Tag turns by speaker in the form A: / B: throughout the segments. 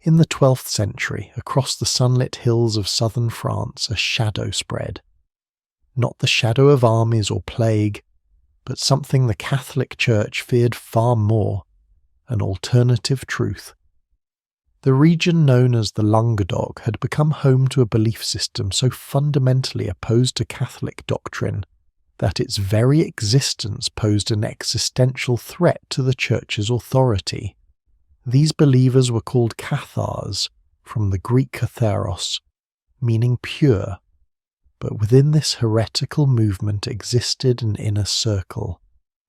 A: In the 12th century, across the sunlit hills of southern France, a shadow spread. Not the shadow of armies or plague, but something the Catholic Church feared far more, an alternative truth. The region known as the Languedoc had become home to a belief system so fundamentally opposed to Catholic doctrine that its very existence posed an existential threat to the Church's authority. These believers were called Cathars, from the Greek katharos, meaning pure. But within this heretical movement existed an inner circle,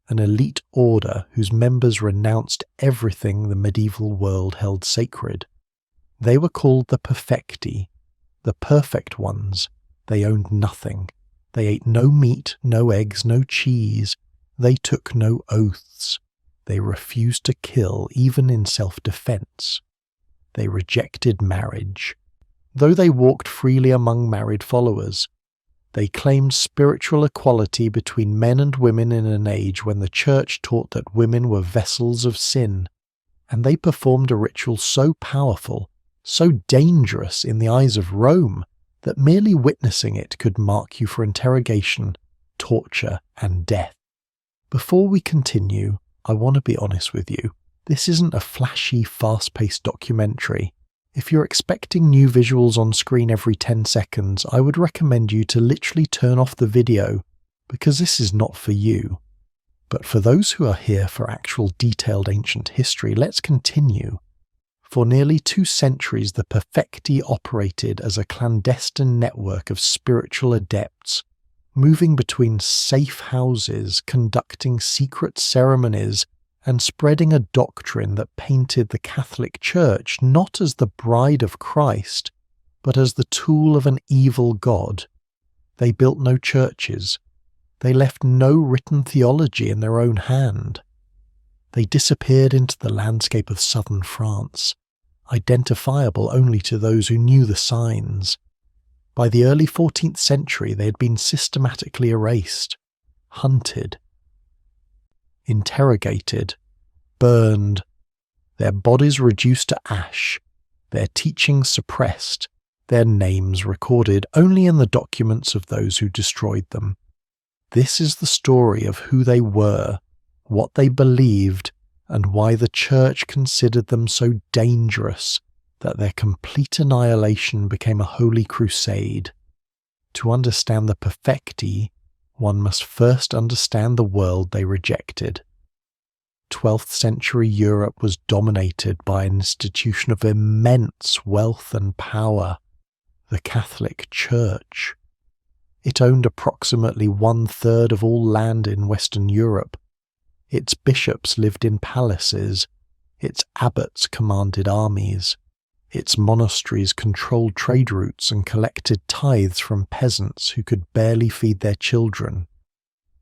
A: an elite order whose members renounced everything the medieval world held sacred. They were called the Perfecti, the perfect ones. They owned nothing. They ate no meat, no eggs, no cheese. They took no oaths. They refused to kill, even in self-defense. They rejected marriage. Though they walked freely among married followers, they claimed spiritual equality between men and women in an age when the Church taught that women were vessels of sin, and they performed a ritual so powerful, so dangerous in the eyes of Rome, that merely witnessing it could mark you for interrogation, torture, and death. Before we continue, I want to be honest with you. This isn't a flashy, fast-paced documentary. If you're expecting new visuals on screen every 10 seconds, I would recommend you to literally turn off the video, because this is not for you. But for those who are here for actual detailed ancient history, let's continue. For nearly 2 centuries, the Perfecti operated as a clandestine network of spiritual adepts, moving between safe houses, conducting secret ceremonies, and spreading a doctrine that painted the Catholic Church not as the bride of Christ, but as the tool of an evil god. They built no churches. They left no written theology in their own hand. They disappeared into the landscape of southern France, identifiable only to those who knew the signs. By the early 14th century, they had been systematically erased, hunted, interrogated, burned, their bodies reduced to ash, their teachings suppressed, their names recorded only in the documents of those who destroyed them. This is the story of who they were, what they believed, and why the Church considered them so dangerous that their complete annihilation became a holy crusade. To understand the Perfecti, one must first understand the world they rejected. 12th century Europe was dominated by an institution of immense wealth and power, the Catholic Church. It owned approximately 1/3 of all land in Western Europe. Its bishops lived in palaces, its abbots commanded armies, its monasteries controlled trade routes and collected tithes from peasants who could barely feed their children.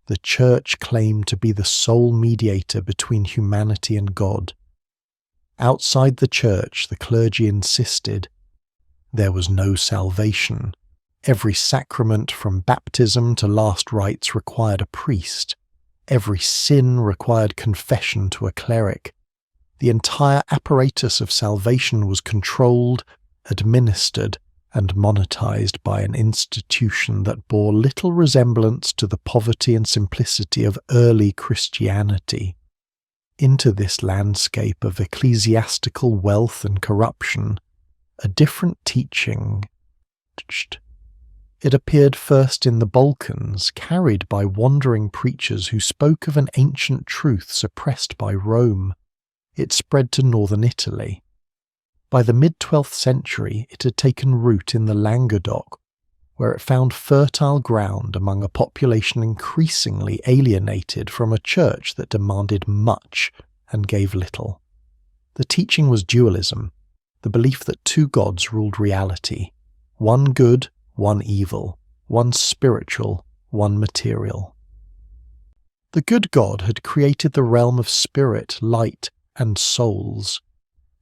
A: The Church claimed to be the sole mediator between humanity and God. Outside the Church, the clergy insisted there was no salvation. Every sacrament from baptism to last rites required a priest. Every sin required confession to a cleric. The entire apparatus of salvation was controlled, administered, and monetized by an institution that bore little resemblance to the poverty and simplicity of early Christianity. Into this landscape of ecclesiastical wealth and corruption, a different teaching. It appeared first in the Balkans, carried by wandering preachers who spoke of an ancient truth suppressed by Rome. It spread to northern Italy. By the mid-12th century, it had taken root in the Languedoc, where it found fertile ground among a population increasingly alienated from a church that demanded much and gave little. The teaching was dualism, the belief that 2 gods ruled reality, one good, one evil, one spiritual, one material. The good God had created the realm of spirit, light, and souls.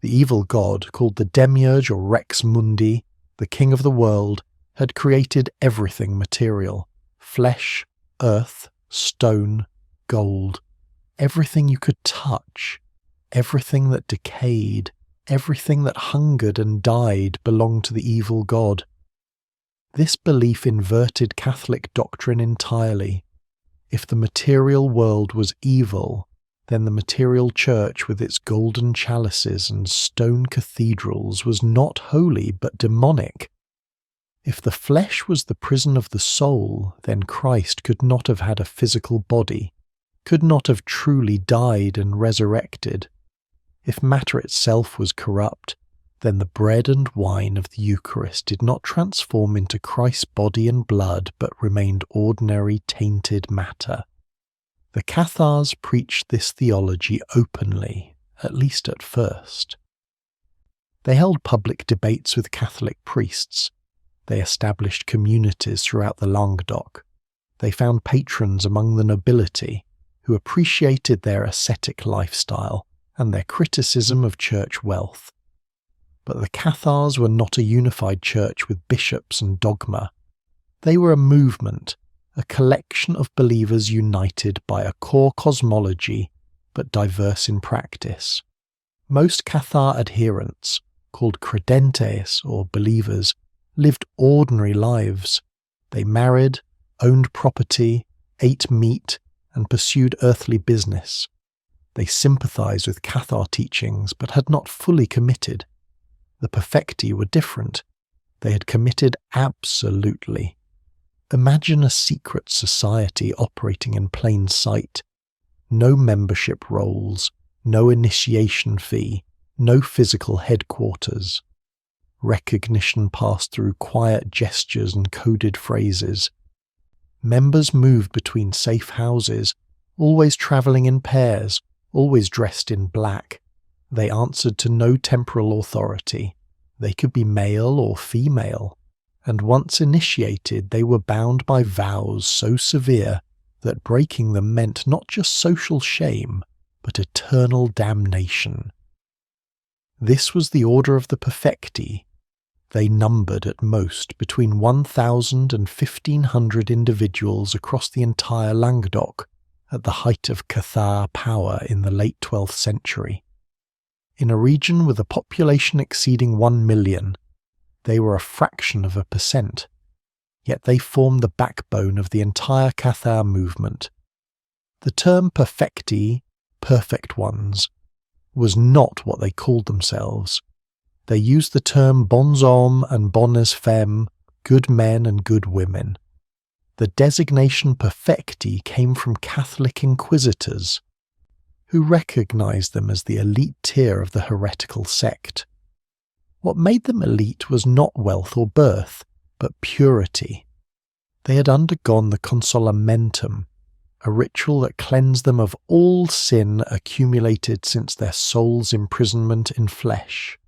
A: The evil god, called the Demiurge or Rex Mundi, the king of the world, had created everything material: flesh, earth, stone, gold, everything you could touch, everything that decayed, Everything that hungered and died belonged to the evil god. This belief inverted Catholic doctrine entirely. If the material world was evil, then the material church with its golden chalices and stone cathedrals was not holy but demonic. If the flesh was the prison of the soul, then Christ could not have had a physical body, could not have truly died and resurrected. If matter itself was corrupt, then the bread and wine of the Eucharist did not transform into Christ's body and blood, but remained ordinary tainted matter. The Cathars preached this theology openly, at least at first. They held public debates with Catholic priests. They established communities throughout the Languedoc. They found patrons among the nobility, who appreciated their ascetic lifestyle and their criticism of church wealth. But the Cathars were not a unified church with bishops and dogma. They were a movement, a collection of believers united by a core cosmology, but diverse in practice. Most Cathar adherents, called credentes or believers, lived ordinary lives. They married, owned property, ate meat, and pursued earthly business. They sympathized with Cathar teachings, but had not fully committed. The Perfecti were different. They had committed absolutely. Imagine a secret society operating in plain sight. No membership rolls, no initiation fee, no physical headquarters. Recognition passed through quiet gestures and coded phrases. Members moved between safe houses, always travelling in pairs, always dressed in black. They answered to no temporal authority. They could be male or female, and once initiated they were bound by vows so severe that breaking them meant not just social shame, but eternal damnation. This was the order of the Perfecti. They numbered at most between 1,000 and 1,500 individuals across the entire Languedoc at the height of Cathar power in the late 12th century. In a region with a population exceeding 1 million, they were a fraction of a percent, yet they formed the backbone of the entire Cathar movement. The term Perfecti, perfect ones, was not what they called themselves. They used the term bons hommes and bonnes femmes, good men and good women. The designation Perfecti came from Catholic inquisitors, who recognized them as the elite tier of the heretical sect. What made them elite was not wealth or birth, but purity. They had undergone the consolamentum, a ritual that cleansed them of all sin accumulated since their soul's imprisonment in flesh.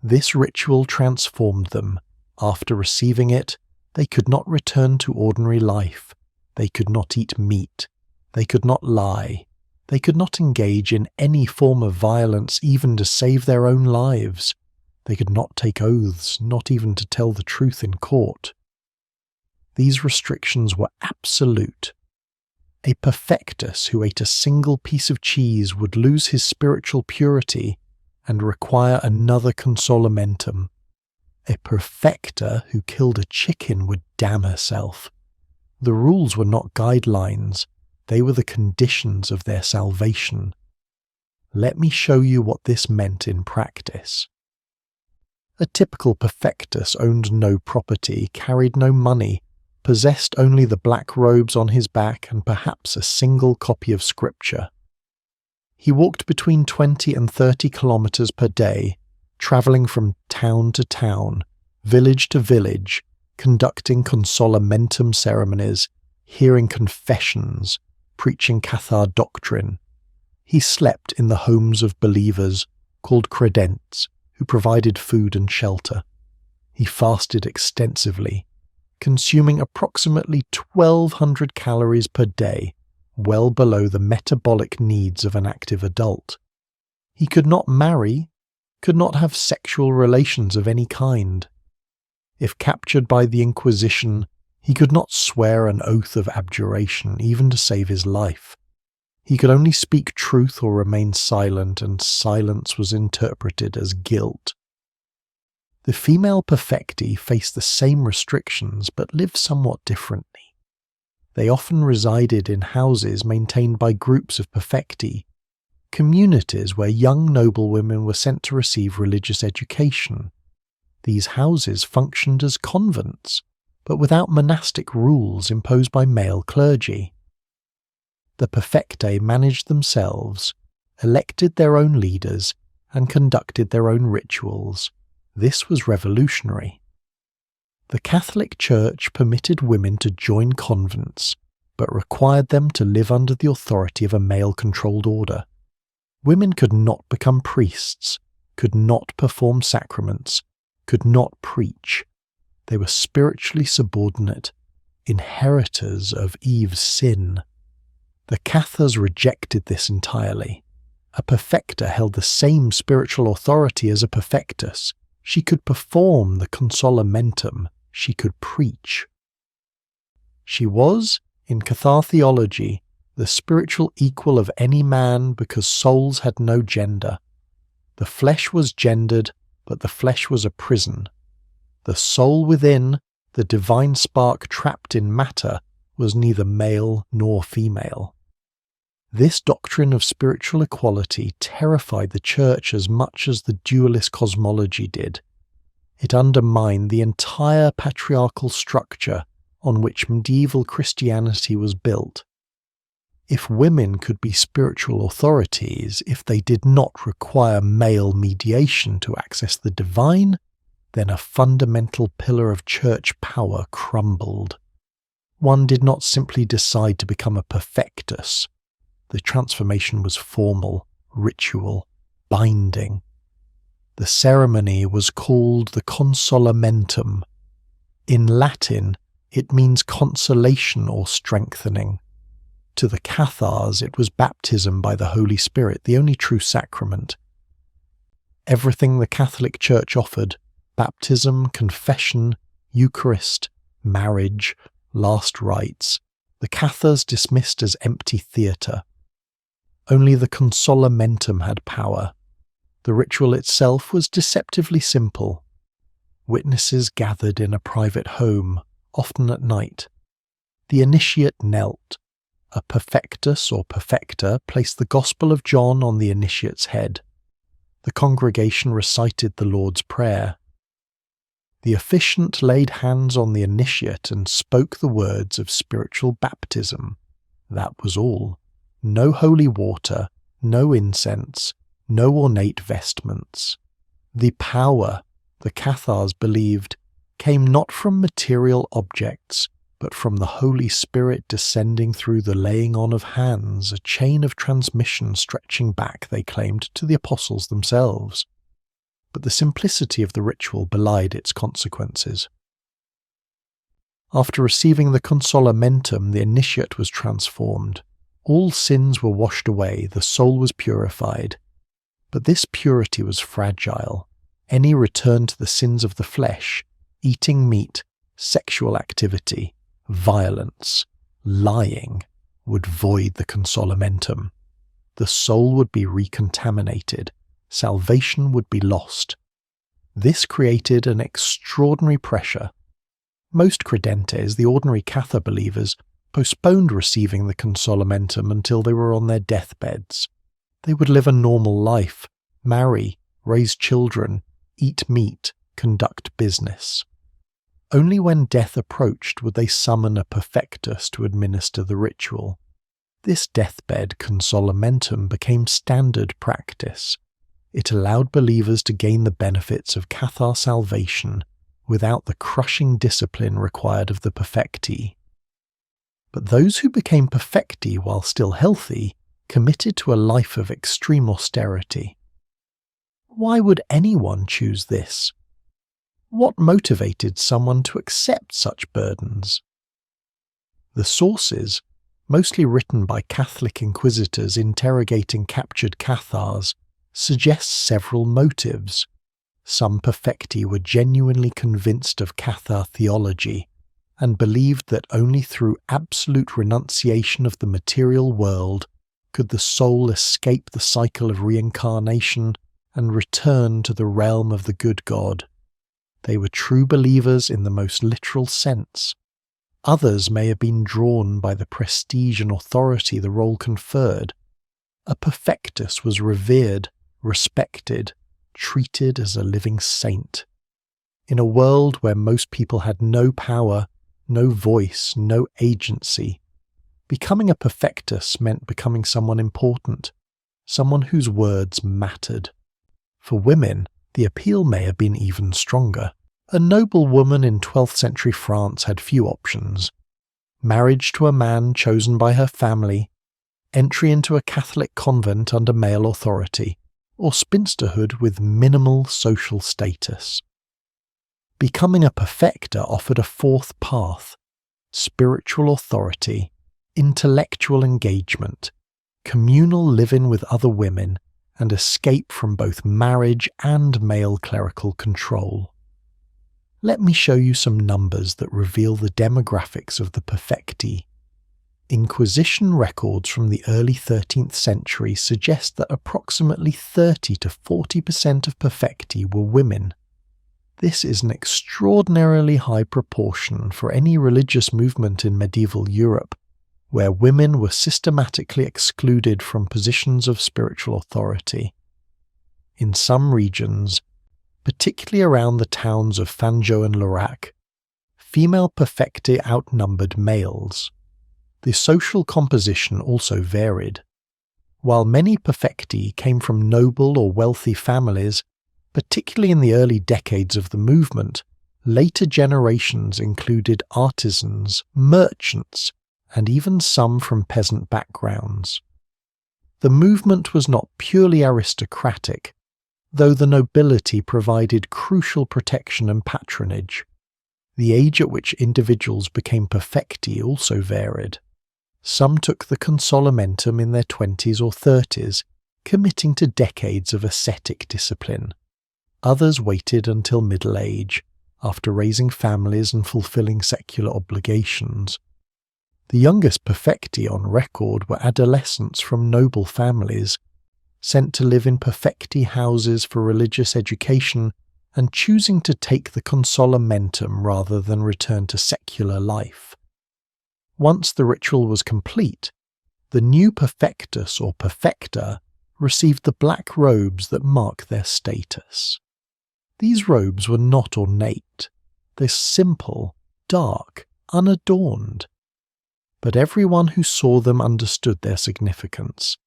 A: This ritual transformed them. After receiving it, they could not return to ordinary life. They could not eat meat. They could not lie. They could not engage in any form of violence even to save their own lives. They could not take oaths, not even to tell the truth in court. These restrictions were absolute. A perfectus who ate a single piece of cheese would lose his spiritual purity and require another consolamentum. A perfecta who killed a chicken would damn herself. The rules were not guidelines, they were the conditions of their salvation. Let me show you what this meant in practice. A typical perfectus owned no property, carried no money, possessed only the black robes on his back and perhaps a single copy of scripture. He walked between 20 and 30 kilometers per day, traveling from town to town, village to village, conducting consolamentum ceremonies, hearing confessions, preaching Cathar doctrine. He slept in the homes of believers, called credents, who provided food and shelter. He fasted extensively, consuming approximately 1,200 calories per day, well below the metabolic needs of an active adult. He could not marry, could not have sexual relations of any kind. If captured by the Inquisition, he could not swear an oath of abjuration even to save his life. He could only speak truth or remain silent, and silence was interpreted as guilt. The female Perfecti faced the same restrictions but lived somewhat differently. They often resided in houses maintained by groups of Perfecti, communities where young noblewomen were sent to receive religious education. These houses functioned as convents, but without monastic rules imposed by male clergy. The Perfecti managed themselves, elected their own leaders, and conducted their own rituals. This was revolutionary. The Catholic Church permitted women to join convents, but required them to live under the authority of a male-controlled order. Women could not become priests, could not perform sacraments, could not preach. They were spiritually subordinate, inheritors of Eve's sin. The Cathars rejected this entirely. A perfecta held the same spiritual authority as a perfectus. She could perform the consolamentum. She could preach. She was, in Cathar theology, the spiritual equal of any man because souls had no gender. The flesh was gendered, but the flesh was a prison. The soul within, the divine spark trapped in matter, was neither male nor female. This doctrine of spiritual equality terrified the Church as much as the dualist cosmology did. It undermined the entire patriarchal structure on which medieval Christianity was built. If women could be spiritual authorities, if they did not require male mediation to access the divine, then a fundamental pillar of church power crumbled. One did not simply decide to become a perfectus. The transformation was formal, ritual, binding. The ceremony was called the consolamentum. In Latin, it means consolation or strengthening. To the Cathars, it was baptism by the Holy Spirit, the only true sacrament. Everything the Catholic Church offered, baptism, confession, Eucharist, marriage, last rites, the Cathars dismissed as empty theatre. Only the consolamentum had power. The ritual itself was deceptively simple. Witnesses gathered in a private home, often at night. The initiate knelt. A perfectus or perfecta placed the Gospel of John on the initiate's head. The congregation recited the Lord's Prayer. The officiant laid hands on the initiate and spoke the words of spiritual baptism. That was all. No holy water, no incense, no ornate vestments. The power, the Cathars believed, came not from material objects, but from the Holy Spirit descending through the laying on of hands, a chain of transmission stretching back, they claimed, to the apostles themselves. But the simplicity of the ritual belied its consequences. After receiving the consolamentum, the initiate was transformed. All sins were washed away, the soul was purified. But this purity was fragile. Any return to the sins of the flesh, eating meat, sexual activity, violence, lying, would void the consolamentum. The soul would be recontaminated. Salvation would be lost. This created an extraordinary pressure. Most credentes, the ordinary Cathar believers, postponed receiving the consolamentum until they were on their deathbeds. They would live a normal life, marry, raise children, eat meat, conduct business. Only when death approached would they summon a perfectus to administer the ritual. This deathbed consolamentum became standard practice. It allowed believers to gain the benefits of Cathar salvation without the crushing discipline required of the Perfecti. But those who became Perfecti while still healthy committed to a life of extreme austerity. Why would anyone choose this? What motivated someone to accept such burdens? The sources, mostly written by Catholic inquisitors interrogating captured Cathars, suggest several motives. Some Perfecti were genuinely convinced of Cathar theology and believed that only through absolute renunciation of the material world could the soul escape the cycle of reincarnation and return to the realm of the good God. They were true believers in the most literal sense. Others may have been drawn by the prestige and authority the role conferred. A perfectus was revered, respected, treated as a living saint. In a world where most people had no power, no voice, no agency, becoming a perfectus meant becoming someone important, someone whose words mattered. For women, the appeal may have been even stronger. A noble woman in 12th century France had few options. Marriage to a man chosen by her family, entry into a Catholic convent under male authority, or spinsterhood with minimal social status. Becoming a perfecta offered a fourth path: spiritual authority, intellectual engagement, communal living with other women, and escape from both marriage and male clerical control. Let me show you some numbers that reveal the demographics of the Perfecti. Inquisition records from the early 13th century suggest that approximately 30 to 40% of Perfecti were women. This is an extraordinarily high proportion for any religious movement in medieval Europe, where women were systematically excluded from positions of spiritual authority. In some regions, particularly around the towns of Fanjeaux and Laurac, female perfecti outnumbered males. The social composition also varied. While many perfecti came from noble or wealthy families, particularly in the early decades of the movement, later generations included artisans, merchants, and even some from peasant backgrounds. The movement was not purely aristocratic, though the nobility provided crucial protection and patronage. The age at which individuals became perfecti also varied. Some took the consolamentum in their 20s or 30s, committing to decades of ascetic discipline. Others waited until middle age, after raising families and fulfilling secular obligations. The youngest perfecti on record were adolescents from noble families, sent to live in perfecti houses for religious education and choosing to take the consolamentum rather than return to secular life. Once the ritual was complete, the new perfectus or perfecta received the black robes that mark their status. These robes were not ornate. They're simple, dark, unadorned. But everyone who saw them understood their significance.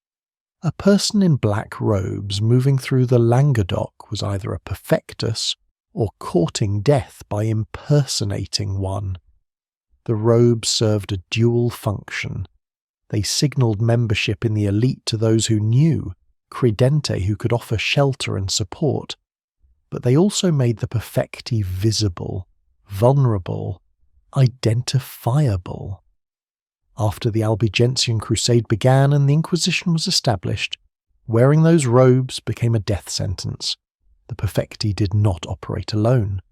A: A person in black robes moving through the Languedoc was either a perfectus or courting death by impersonating one. The robes served a dual function. They signalled membership in the elite to those who knew, credente who could offer shelter and support, but they also made the perfecti visible, vulnerable, identifiable. After the Albigensian Crusade began and the Inquisition was established, wearing those robes became a death sentence. The perfecti did not operate alone.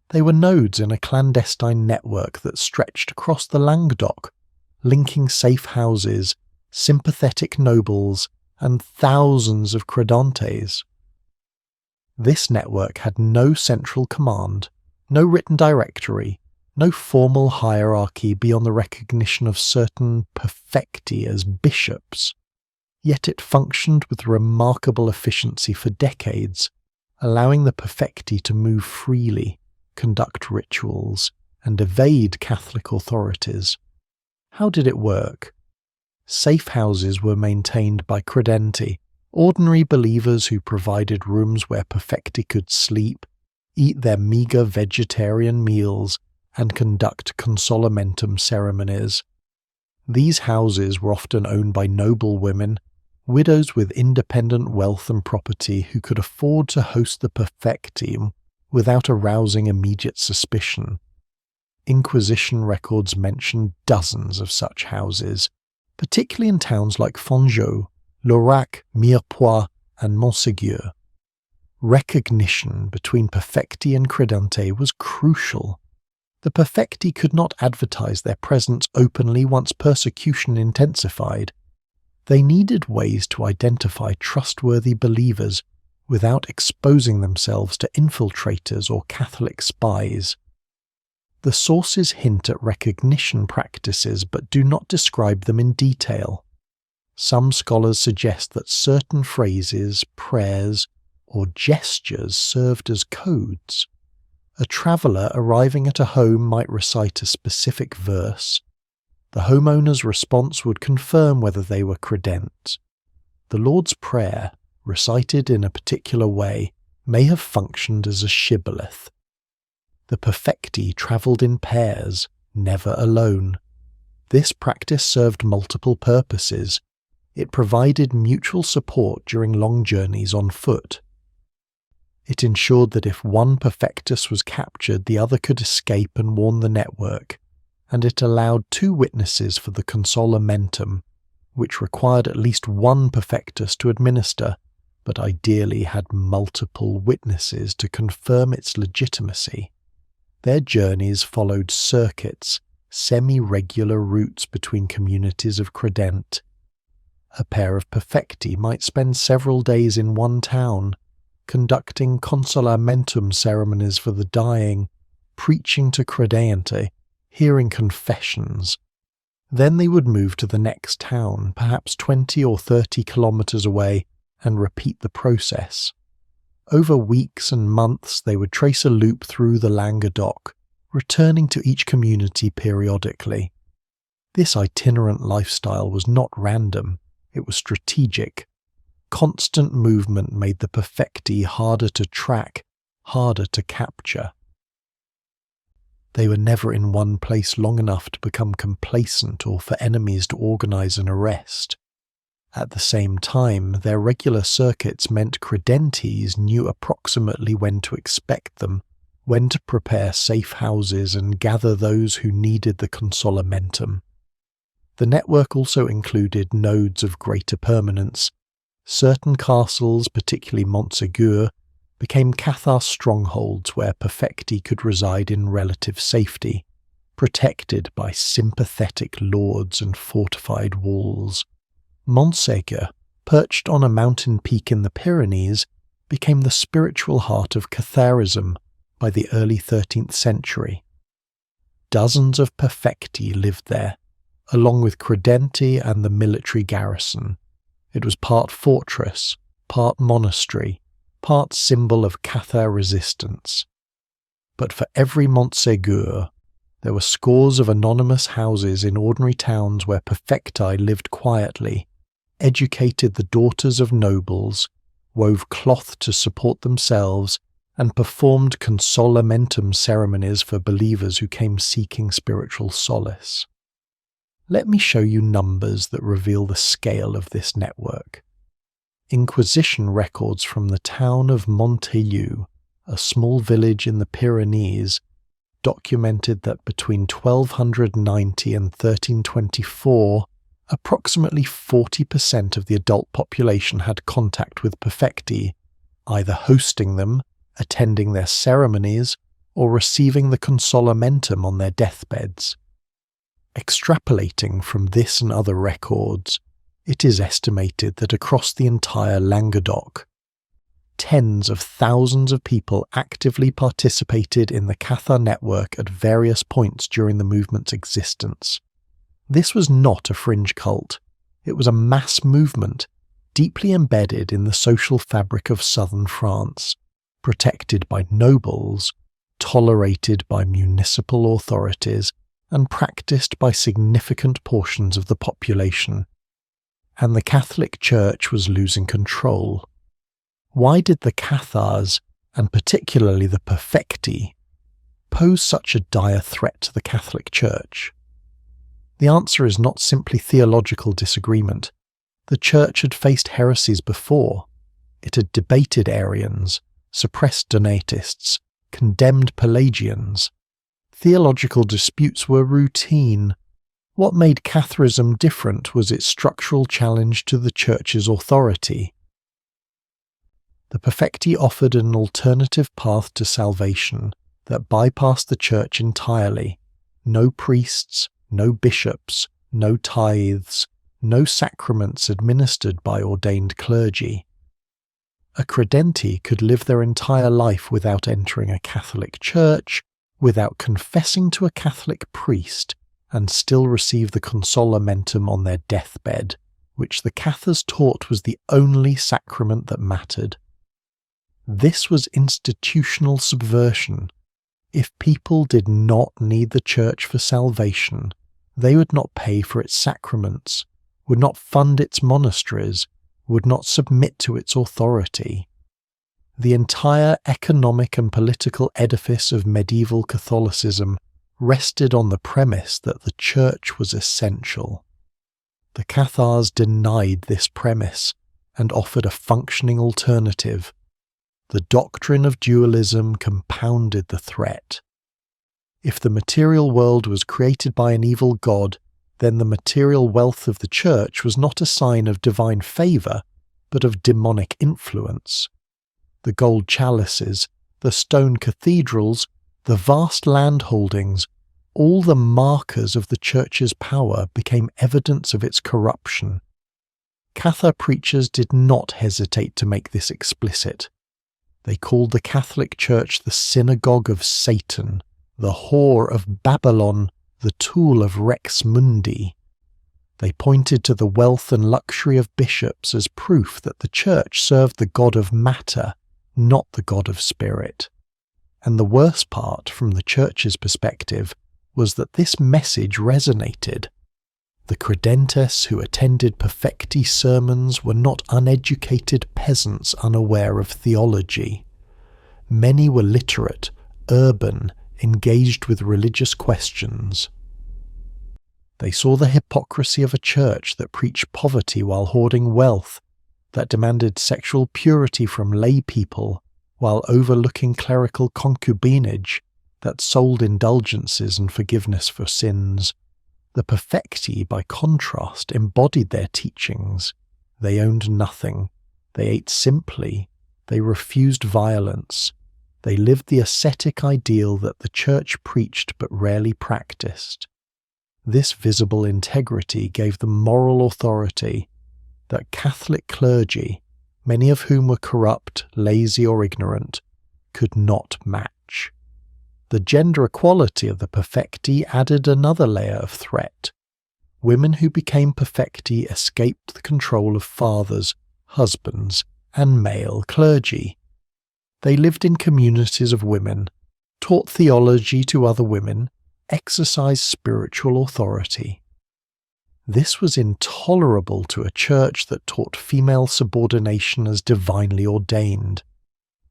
A: They were nodes in a clandestine network that stretched across the Languedoc, linking safe houses, sympathetic nobles, and thousands of credentes. This network had no central command, no written directory, no formal hierarchy beyond the recognition of certain perfecti as bishops. Yet it functioned with remarkable efficiency for decades, allowing the perfecti to move freely, conduct rituals, and evade Catholic authorities. How did it work? Safe houses were maintained by credenti, ordinary believers who provided rooms where perfecti could sleep, eat their meagre vegetarian meals, and conduct consolamentum ceremonies. These houses were often owned by noble women, widows with independent wealth and property who could afford to host the perfecti without arousing immediate suspicion. Inquisition records mention dozens of such houses, particularly in towns like Fanjeaux, Laurac, Mirepoix, and Montségur. Recognition between perfecti and credente was crucial. The perfecti could not advertise their presence openly once persecution intensified. They needed ways to identify trustworthy believers without exposing themselves to infiltrators or Catholic spies. The sources hint at recognition practices but do not describe them in detail. Some scholars suggest that certain phrases, prayers, or gestures served as codes. A traveller arriving at a home might recite a specific verse. The homeowner's response would confirm whether they were credent. The Lord's Prayer, recited in a particular way, may have functioned as a shibboleth. The Perfecti travelled in pairs, never alone. This practice served multiple purposes. It provided mutual support during long journeys on foot. It ensured that if one perfectus was captured, the other could escape and warn the network, and it allowed 2 witnesses for the consolamentum, which required at least one perfectus to administer, but ideally had multiple witnesses to confirm its legitimacy. Their journeys followed circuits, semi-regular routes between communities of credent. A pair of perfecti might spend several days in one town, conducting consolamentum ceremonies for the dying, preaching to credente, hearing confessions. Then they would move to the next town, perhaps 20 or 30 kilometers away, and repeat the process. Over weeks and months they would trace a loop through the Languedoc, returning to each community periodically. This itinerant lifestyle was not random, it was strategic. Constant movement made the perfecti harder to track, harder to capture. They were never in one place long enough to become complacent or for enemies to organize an arrest. At the same time, their regular circuits meant credentes knew approximately when to expect them, when to prepare safe houses and gather those who needed the consolamentum. The network also included nodes of greater permanence. Certain castles, particularly Montségur, became Cathar strongholds where perfecti could reside in relative safety, protected by sympathetic lords and fortified walls. Montségur, perched on a mountain peak in the Pyrenees, became the spiritual heart of Catharism by the early 13th century. Dozens of perfecti lived there, along with credenti and the military garrison. It was part fortress, part monastery, part symbol of Cathar resistance. But for every Montségur, there were scores of anonymous houses in ordinary towns where perfecti lived quietly, educated the daughters of nobles, wove cloth to support themselves, and performed consolamentum ceremonies for believers who came seeking spiritual solace. Let me show you numbers that reveal the scale of this network. Inquisition records from the town of Montaigu, a small village in the Pyrenees, documented that between 1290 and 1324, approximately 40% of the adult population had contact with perfecti, either hosting them, attending their ceremonies, or receiving the consolamentum on their deathbeds. Extrapolating from this and other records, it is estimated that across the entire Languedoc, tens of thousands of people actively participated in the Cathar network at various points during the movement's existence. This was not a fringe cult. It was a mass movement, deeply embedded in the social fabric of southern France, protected by nobles, tolerated by municipal authorities, and practiced by significant portions of the population. And the Catholic Church was losing control. Why did the Cathars, and particularly the Perfecti, pose such a dire threat to the Catholic Church? The answer is not simply theological disagreement. The Church had faced heresies before. It had debated Arians, suppressed Donatists, condemned Pelagians. Theological disputes were routine. What made Catharism different was its structural challenge to the Church's authority. The Perfecti offered an alternative path to salvation that bypassed the Church entirely. No priests, no bishops, no tithes, no sacraments administered by ordained clergy. A credente could live their entire life without entering a Catholic church, without confessing to a Catholic priest, and still receive the consolamentum on their deathbed, which the Cathars taught was the only sacrament that mattered. This was institutional subversion. If people did not need the church for salvation, they would not pay for its sacraments, would not fund its monasteries, would not submit to its authority. The entire economic and political edifice of medieval Catholicism rested on the premise that the church was essential. The Cathars denied this premise and offered a functioning alternative. The doctrine of dualism compounded the threat. If the material world was created by an evil god, then the material wealth of the church was not a sign of divine favour, but of demonic influence. The gold chalices, the stone cathedrals, the vast landholdings, all the markers of the church's power became evidence of its corruption. Cathar preachers did not hesitate to make this explicit. They called the Catholic Church the synagogue of Satan, the whore of Babylon, the tool of Rex Mundi. They pointed to the wealth and luxury of bishops as proof that the church served the god of matter, not the god of spirit. And the worst part, from the church's perspective, was that this message resonated. The credentes who attended Perfecti sermons were not uneducated peasants unaware of theology. Many were literate, urban, engaged with religious questions. They saw the hypocrisy of a church that preached poverty while hoarding wealth, that demanded sexual purity from lay people while overlooking clerical concubinage, that sold indulgences and forgiveness for sins. The Perfecti, by contrast, embodied their teachings. They owned nothing. They ate simply. They refused violence. They lived the ascetic ideal that the church preached but rarely practiced. This visible integrity gave them moral authority that Catholic clergy, many of whom were corrupt, lazy or ignorant, could not match. The gender equality of the Perfecti added another layer of threat. Women who became Perfecti escaped the control of fathers, husbands, and male clergy. They lived in communities of women, taught theology to other women, exercised spiritual authority. This was intolerable to a church that taught female subordination as divinely ordained.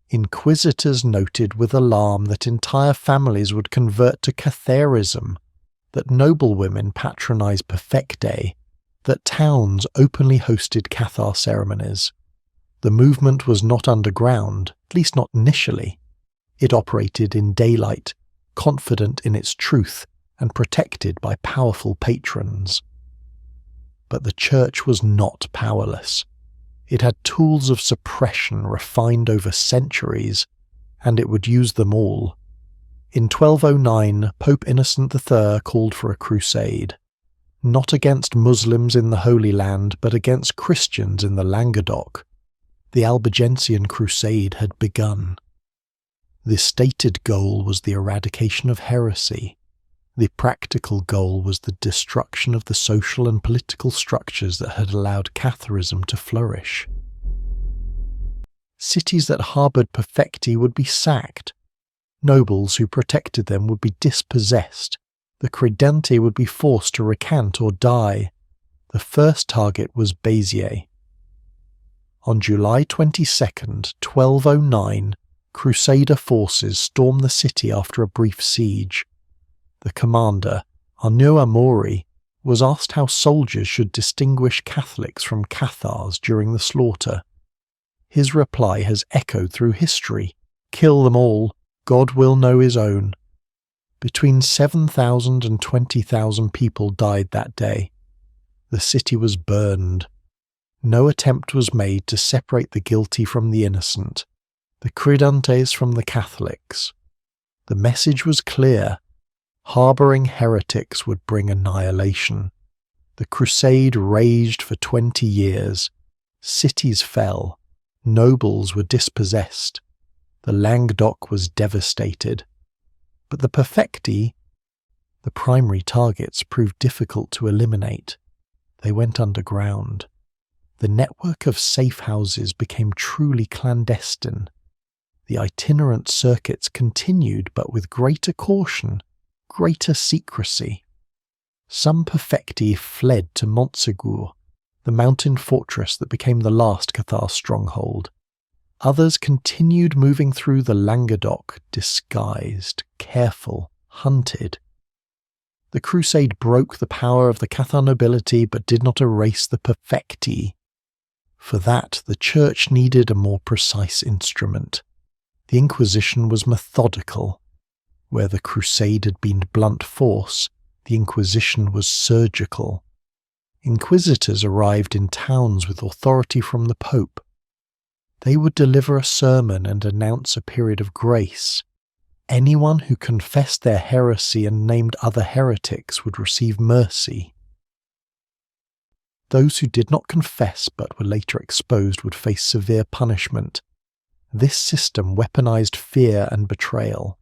A: Inquisitors noted with alarm that entire families would convert to Catharism, that noblewomen patronized Perfecti, that towns openly hosted Cathar ceremonies. The movement was not underground, at least not initially. It operated in daylight, confident in its truth and protected by powerful patrons. But the church was not powerless. It had tools of suppression refined over centuries, and it would use them all. In 1209, Pope Innocent III called for a crusade, not against Muslims in the Holy Land, but against Christians in the Languedoc. The Albigensian Crusade had begun. The stated goal was the eradication of heresy. The practical goal was the destruction of the social and political structures that had allowed Catharism to flourish. Cities that harboured Perfecti would be sacked. Nobles who protected them would be dispossessed. The credente would be forced to recant or die. The first target was Béziers. On July 22nd, 1209, Crusader forces stormed the city after a brief siege. The commander, Arnaud Amaury, was asked how soldiers should distinguish Catholics from Cathars during the slaughter. His reply has echoed through history: "Kill them all, God will know his own." Between 7,000 and 20,000 people died that day. The city was burned. No attempt was made to separate the guilty from the innocent, the credentes from the Catholics. The message was clear: harbouring heretics would bring annihilation. The crusade raged for 20 years. Cities fell. Nobles were dispossessed. The Languedoc was devastated. But the Perfecti, the primary targets, proved difficult to eliminate. They went underground. The network of safe houses became truly clandestine. The itinerant circuits continued, but with greater caution, greater secrecy. Some Perfecti fled to Montsegur, the mountain fortress that became the last Cathar stronghold. Others continued moving through the Languedoc, disguised, careful, hunted. The crusade broke the power of the Cathar nobility but did not erase the Perfecti. For that, the Church needed a more precise instrument. The Inquisition was methodical. Where the crusade had been blunt force, the Inquisition was surgical. Inquisitors arrived in towns with authority from the Pope. They would deliver a sermon and announce a period of grace. Anyone who confessed their heresy and named other heretics would receive mercy. Those who did not confess but were later exposed would face severe punishment. This system weaponized fear and betrayal.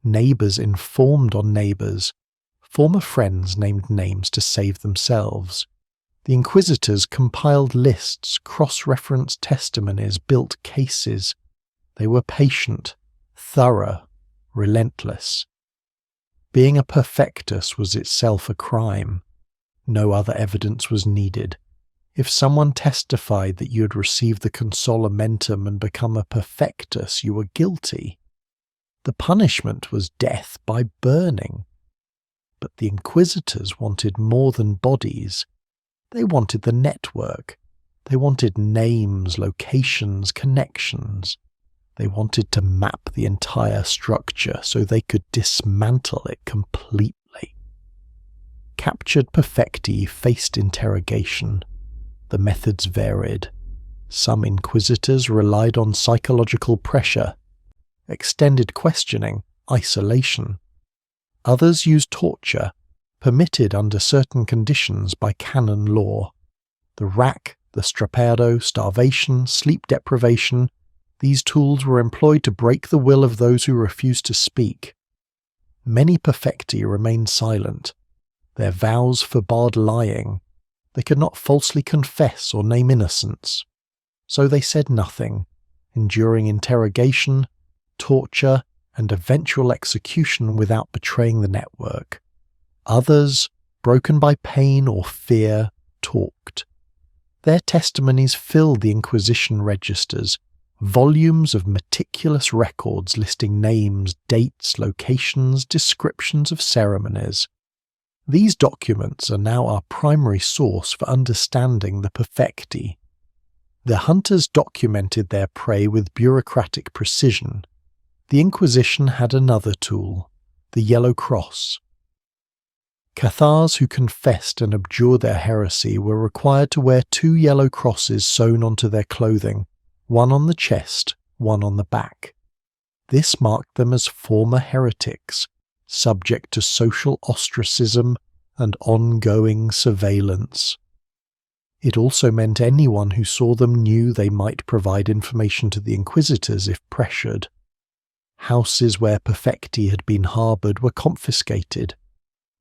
A: Neighbors informed on neighbors. Former friends named names to save themselves. The inquisitors compiled lists, cross-referenced testimonies, built cases. They were patient, thorough, relentless. Being a perfectus was itself a crime. No other evidence was needed. If someone testified that you had received the consolamentum and become a perfectus, you were guilty. The punishment was death by burning. But the inquisitors wanted more than bodies. They wanted the network. They wanted names, locations, connections. They wanted to map the entire structure so they could dismantle it completely. Captured Perfecti faced interrogation. The methods varied. Some inquisitors relied on psychological pressure, extended questioning, isolation. Others used torture, permitted under certain conditions by canon law. The rack, the strappado, starvation, sleep deprivation, these tools were employed to break the will of those who refused to speak. Many Perfecti remained silent. Their vows forbade lying. They could not falsely confess or name innocence. So they said nothing, enduring interrogation, torture, and eventual execution without betraying the network. Others, broken by pain or fear, talked. Their testimonies filled the Inquisition registers, volumes of meticulous records listing names, dates, locations, descriptions of ceremonies. These documents are now our primary source for understanding the Perfecti. The hunters documented their prey with bureaucratic precision. The Inquisition had another tool, the Yellow Cross. Cathars who confessed and abjured their heresy were required to wear 2 yellow crosses sewn onto their clothing, one on the chest, one on the back. This marked them as former heretics, subject to social ostracism and ongoing surveillance. It also meant anyone who saw them knew they might provide information to the inquisitors if pressured. Houses where Perfecti had been harboured were confiscated.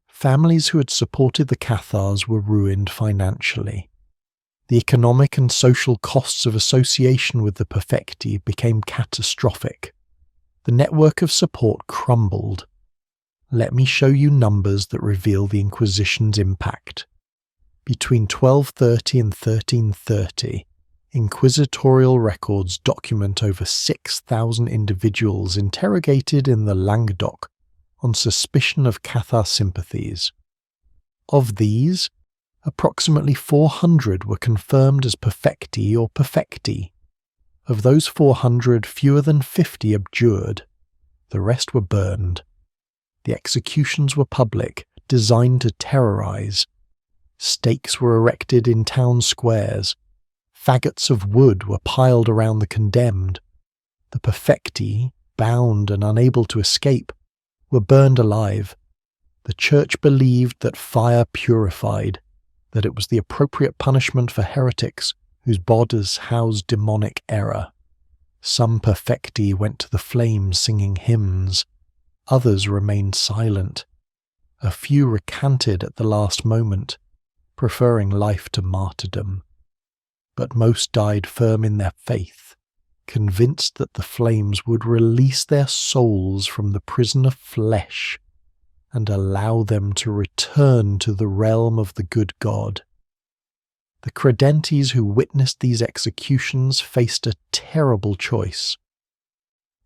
A: Families who had supported the Cathars were ruined financially. The economic and social costs of association with the Perfecti became catastrophic. The network of support crumbled. Let me show you numbers that reveal the Inquisition's impact. Between 1230 and 1330, inquisitorial records document over 6,000 individuals interrogated in the Languedoc on suspicion of Cathar sympathies. Of these, approximately 400 were confirmed as Perfecti or Perfecti. Of those 400, fewer than 50 abjured. The rest were burned. The executions were public, designed to terrorize. Stakes were erected in town squares. Faggots of wood were piled around the condemned. The Perfecti, bound and unable to escape, were burned alive. The Church believed that fire purified. that it was the appropriate punishment for heretics whose bodies housed demonic error. Some perfecti went to the flames singing hymns. Others remained silent. A few recanted at the last moment, preferring life to martyrdom. But most died firm in their faith, convinced that the flames would release their souls from the prison of flesh and allow them to return to the realm of the good God. The credentes who witnessed these executions faced a terrible choice.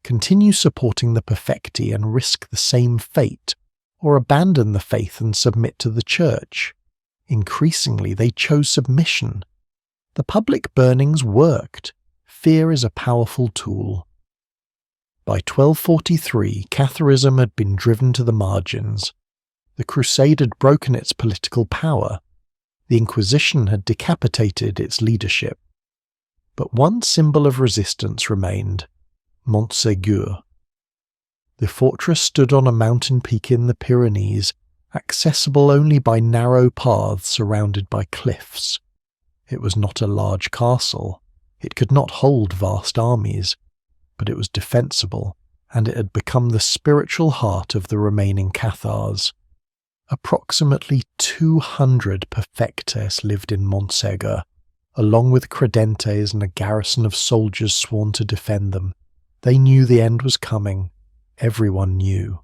A: Continue supporting the perfecti and risk the same fate, or abandon the faith and submit to the church. Increasingly, they chose submission. The public burnings worked. Fear is a powerful tool. By 1243, Catharism had been driven to the margins. The crusade had broken its political power. The Inquisition had decapitated its leadership. But one symbol of resistance remained: Montségur. The fortress stood on a mountain peak in the Pyrenees, accessible only by narrow paths surrounded by cliffs. It was not a large castle. It could not hold vast armies, but it was defensible, and it had become the spiritual heart of the remaining Cathars. Approximately 200 perfectes lived in Montségur, along with credentes and a garrison of soldiers sworn to defend them. They knew the end was coming. Everyone knew.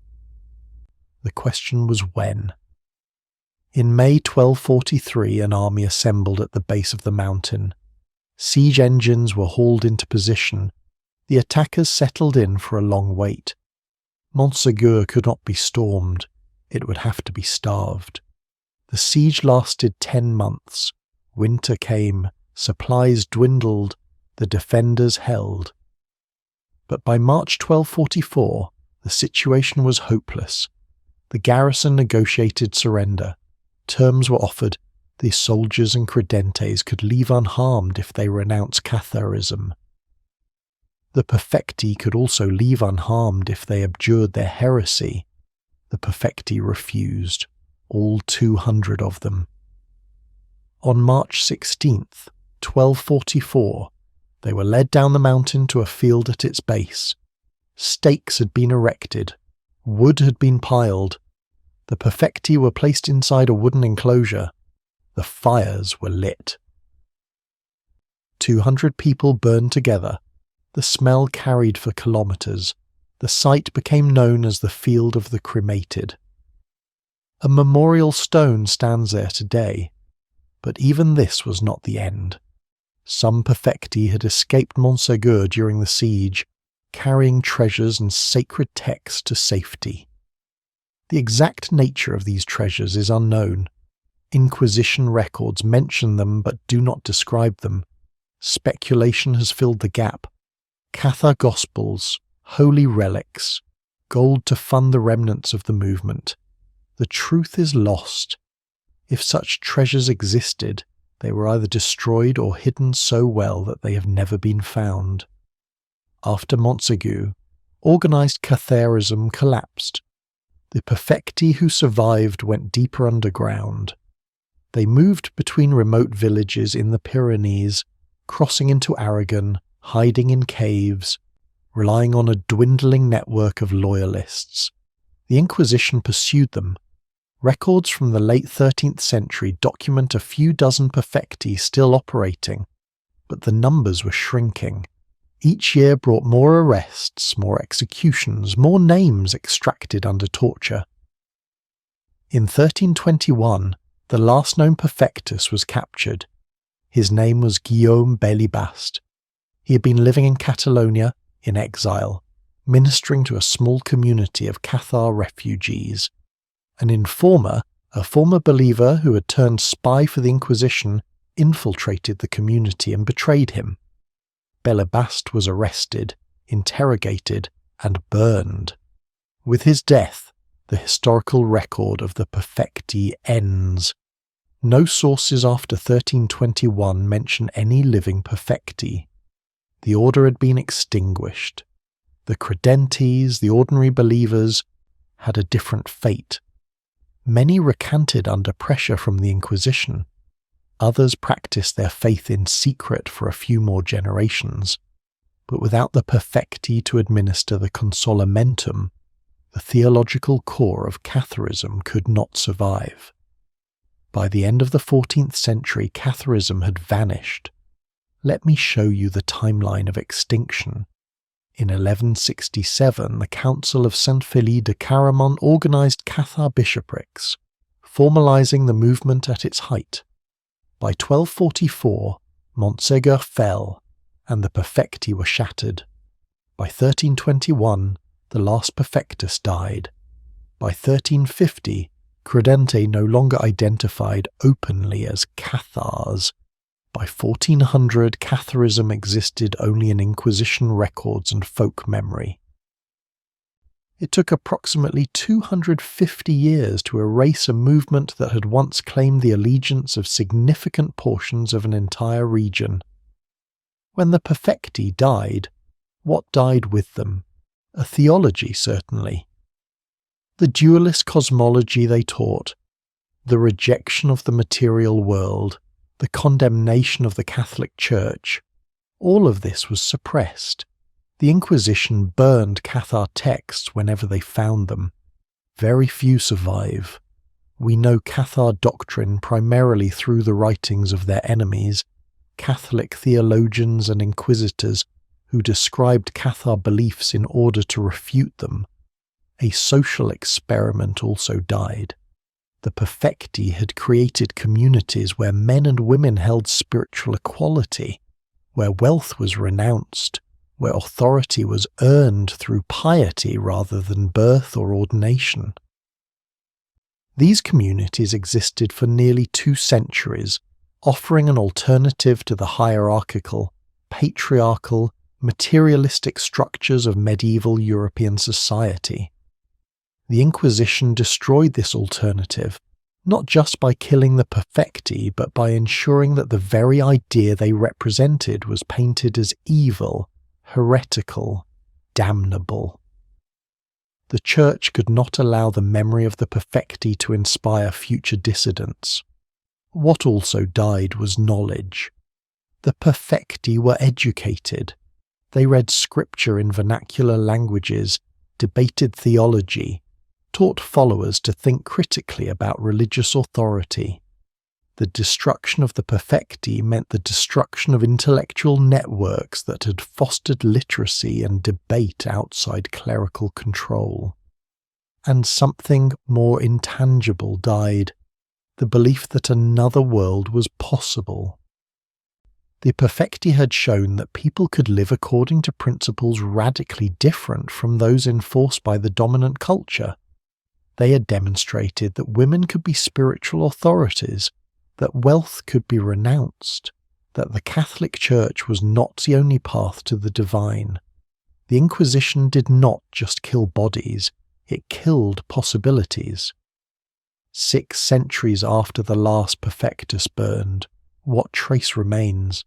A: The question was when. In May 1243, an army assembled at the base of the mountain. Siege engines were hauled into position. The attackers settled in for a long wait. Montségur could not be stormed. It would have to be starved. The siege lasted 10 months. Winter came, supplies dwindled, the defenders held. But by March 1244, the situation was hopeless. The garrison negotiated surrender. Terms were offered. The soldiers and credentes could leave unharmed if they renounced Catharism. The perfecti could also leave unharmed if they abjured their heresy. The perfecti refused, all 200 of them. On March 16th, 1244, they were led down the mountain to a field at its base. Stakes had been erected. Wood had been piled. The perfecti were placed inside a wooden enclosure. The fires were lit. 200 people burned together. The smell carried for kilometers. The site became known as the Field of the Cremated. A memorial stone stands there today, but even this was not the end. Some perfecti had escaped Montségur during the siege, carrying treasures and sacred texts to safety. The exact nature of these treasures is unknown. Inquisition records mention them but do not describe them. Speculation has filled the gap. Cathar Gospels, holy relics, gold to fund the remnants of the movement. The truth is lost. If such treasures existed, they were either destroyed or hidden so well that they have never been found. After Montségur, organized Catharism collapsed. The perfecti who survived went deeper underground. They moved between remote villages in the Pyrenees, crossing into Aragon, hiding in caves, relying on a dwindling network of loyalists. The Inquisition pursued them. Records from the late 13th century document a few dozen perfecti still operating, but the numbers were shrinking. Each year brought more arrests, more executions, more names extracted under torture. In 1321, the last known perfectus was captured. His name was Guillaume Belibast. He had been living in Catalonia, in exile, ministering to a small community of Cathar refugees. An informer, a former believer who had turned spy for the Inquisition, infiltrated the community and betrayed him. Belibast was arrested, interrogated, and burned. With his death, the historical record of the perfecti ends. No sources after 1321 mention any living perfecti. The order had been extinguished. The credentes, the ordinary believers, had a different fate. Many recanted under pressure from the Inquisition. Others practiced their faith in secret for a few more generations, but without the Perfecti to administer the consolamentum, the theological core of Catharism could not survive. By the end of the 14th century, Catharism had vanished. Let me show you the timeline of extinction. In 1167, the Council of Saint Félix de Caramon organized Cathar bishoprics, formalizing the movement at its height. By 1244, Montségur fell, and the Perfecti were shattered. By 1321, the last Perfectus died. By 1350, Credente no longer identified openly as Cathars. By 1400, Catharism existed only in Inquisition records and folk memory. It took approximately 250 years to erase a movement that had once claimed the allegiance of significant portions of an entire region. When the Perfecti died, what died with them? A theology, certainly. The dualist cosmology they taught, the rejection of the material world, the condemnation of the Catholic Church, all of this was suppressed. The Inquisition burned Cathar texts whenever they found them. Very few survive. We know Cathar doctrine primarily through the writings of their enemies, Catholic theologians and inquisitors who described Cathar beliefs in order to refute them. A social experiment also died. The Perfecti had created communities where men and women held spiritual equality, where wealth was renounced, where authority was earned through piety rather than birth or ordination. These communities existed for nearly 2 centuries, offering an alternative to the hierarchical, patriarchal, materialistic structures of medieval European society. The Inquisition destroyed this alternative, not just by killing the Perfecti, but by ensuring that the very idea they represented was painted as evil, heretical, damnable. The Church could not allow the memory of the Perfecti to inspire future dissidents. What also died was knowledge. The Perfecti were educated. They read scripture in vernacular languages, debated theology, taught followers to think critically about religious authority. The destruction of the Perfecti meant the destruction of intellectual networks that had fostered literacy and debate outside clerical control. And something more intangible died, the belief that another world was possible. The Perfecti had shown that people could live according to principles radically different from those enforced by the dominant culture. They had demonstrated that women could be spiritual authorities, that wealth could be renounced, that the Catholic Church was not the only path to the divine. The Inquisition did not just kill bodies, it killed possibilities. 6 centuries after the last Perfectus burned, what trace remains?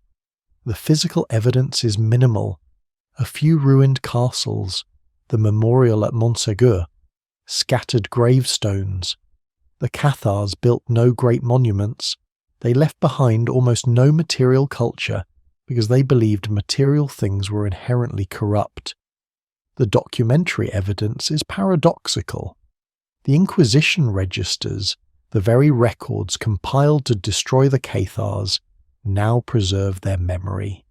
A: The physical evidence is minimal. A few ruined castles, the memorial at Montségur, scattered gravestones. The Cathars built no great monuments. They left behind almost no material culture because they believed material things were inherently corrupt. The documentary evidence is paradoxical. The Inquisition registers, the very records compiled to destroy the Cathars, now preserve their memory.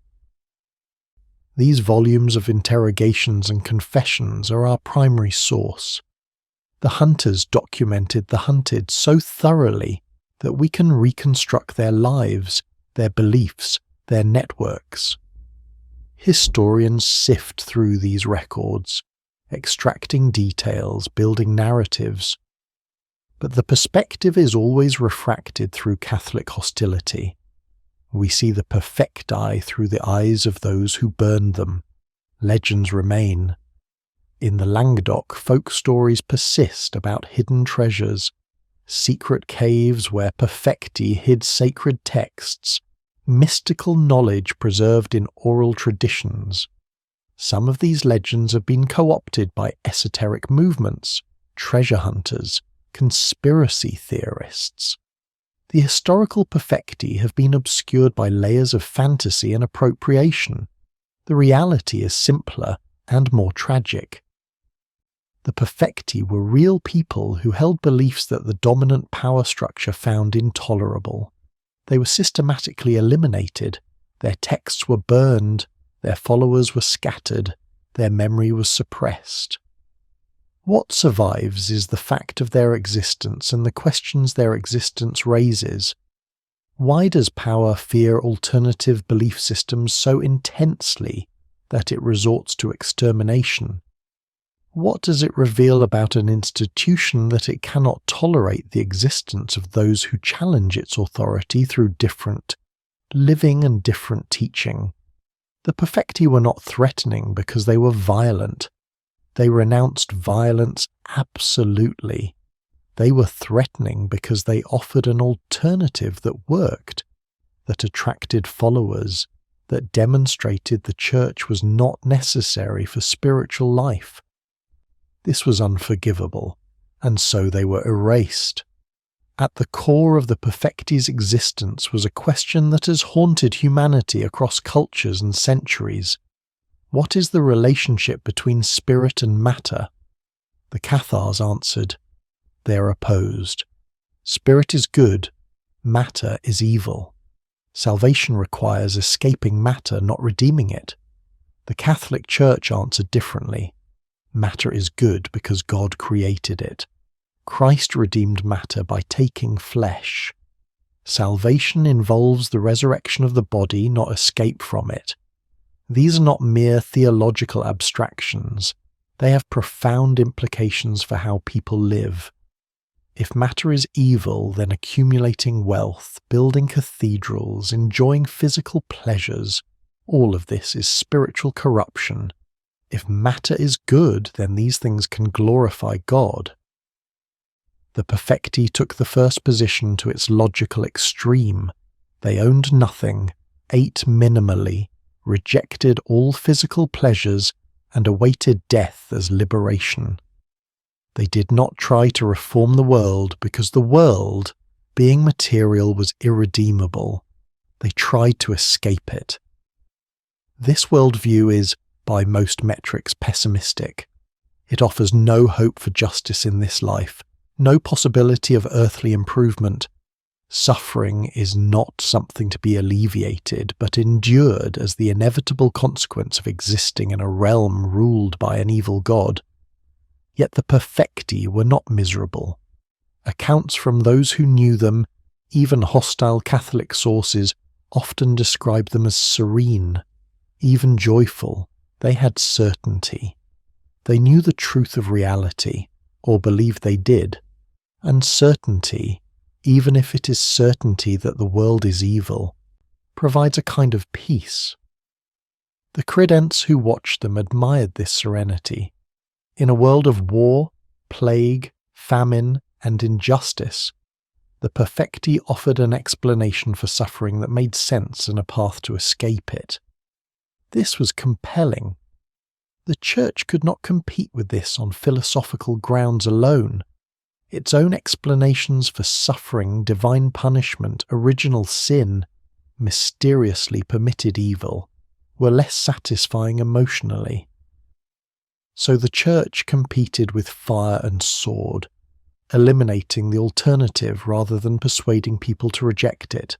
A: These volumes of interrogations and confessions are our primary source. The hunters documented the hunted so thoroughly that we can reconstruct their lives, their beliefs, their networks. Historians sift through these records, extracting details, building narratives. But the perspective is always refracted through Catholic hostility. We see the Perfecti through the eyes of those who burned them. Legends remain. In the Languedoc, folk stories persist about hidden treasures, secret caves where Perfecti hid sacred texts, mystical knowledge preserved in oral traditions. Some of these legends have been co-opted by esoteric movements, treasure hunters, conspiracy theorists. The historical Perfecti have been obscured by layers of fantasy and appropriation. The reality is simpler and more tragic. The Perfecti were real people who held beliefs that the dominant power structure found intolerable. They were systematically eliminated, their texts were burned, their followers were scattered, their memory was suppressed. What survives is the fact of their existence and the questions their existence raises. Why does power fear alternative belief systems so intensely that it resorts to extermination? What does it reveal about an institution that it cannot tolerate the existence of those who challenge its authority through different living and different teaching? The Perfecti were not threatening because they were violent. They renounced violence absolutely. They were threatening because they offered an alternative that worked, that attracted followers, that demonstrated the church was not necessary for spiritual life. This was unforgivable, and so they were erased. At the core of the Perfecti's existence was a question that has haunted humanity across cultures and centuries. What is the relationship between spirit and matter? The Cathars answered, they are opposed. Spirit is good, matter is evil. Salvation requires escaping matter, not redeeming it. The Catholic Church answered differently. Matter is good because God created it. Christ redeemed matter by taking flesh. Salvation involves the resurrection of the body, not escape from it. These are not mere theological abstractions. They have profound implications for how people live. If matter is evil, then accumulating wealth, building cathedrals, enjoying physical pleasures, all of this is spiritual corruption. If matter is good, then these things can glorify God. The Perfecti took the first position to its logical extreme. They owned nothing, ate minimally, rejected all physical pleasures, and awaited death as liberation. They did not try to reform the world because the world, being material, was irredeemable. They tried to escape it. This worldview is, by most metrics, pessimistic. It offers no hope for justice in this life, no possibility of earthly improvement. Suffering is not something to be alleviated, but endured as the inevitable consequence of existing in a realm ruled by an evil god. Yet the Perfecti were not miserable. Accounts from those who knew them, even hostile Catholic sources, often describe them as serene, even joyful. They had certainty. They knew the truth of reality, or believed they did. And certainty, even if it is certainty that the world is evil, provides a kind of peace. The credents who watched them admired this serenity. In a world of war, plague, famine, and injustice, the Perfecti offered an explanation for suffering that made sense and a path to escape it. This was compelling. The Church could not compete with this on philosophical grounds alone. Its own explanations for suffering, divine punishment, original sin, mysteriously permitted evil, were less satisfying emotionally. So the Church competed with fire and sword, eliminating the alternative rather than persuading people to reject it.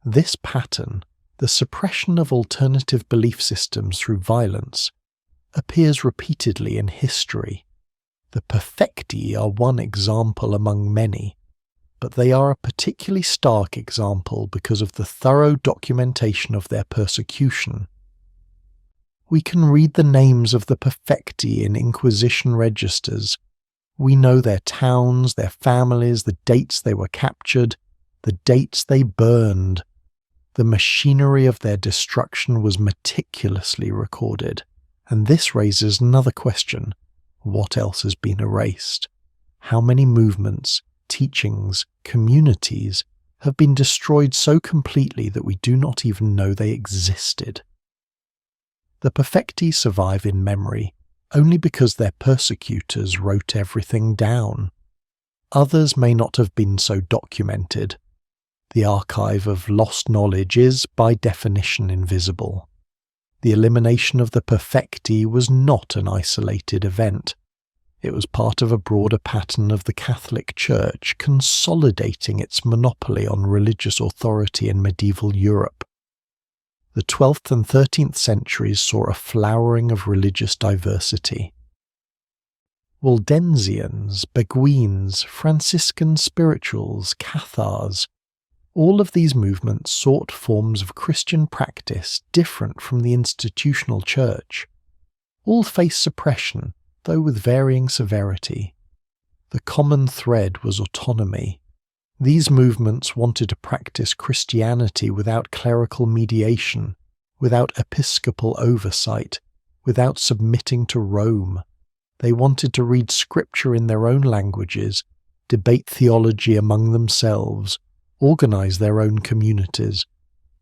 A: This pattern, the suppression of alternative belief systems through violence, appears repeatedly in history. The Perfecti are one example among many, but they are a particularly stark example because of the thorough documentation of their persecution. We can read the names of the Perfecti in Inquisition registers. We know their towns, their families, the dates they were captured, the dates they burned. The machinery of their destruction was meticulously recorded, and this raises another question. What else has been erased? How many movements, teachings, communities have been destroyed so completely that we do not even know they existed? The Perfecti survive in memory only because their persecutors wrote everything down. Others may not have been so documented, The archive of lost knowledge is, by definition, invisible. The elimination of the Perfecti was not an isolated event. It was part of a broader pattern of the Catholic Church consolidating its monopoly on religious authority in medieval Europe. The 12th and 13th centuries saw a flowering of religious diversity. Waldensians, Beguines, Franciscan spirituals, Cathars, all of these movements sought forms of Christian practice different from the institutional church. All faced suppression, though with varying severity. The common thread was autonomy. These movements wanted to practice Christianity without clerical mediation, without episcopal oversight, without submitting to Rome. They wanted to read scripture in their own languages, debate theology among themselves, organize their own communities.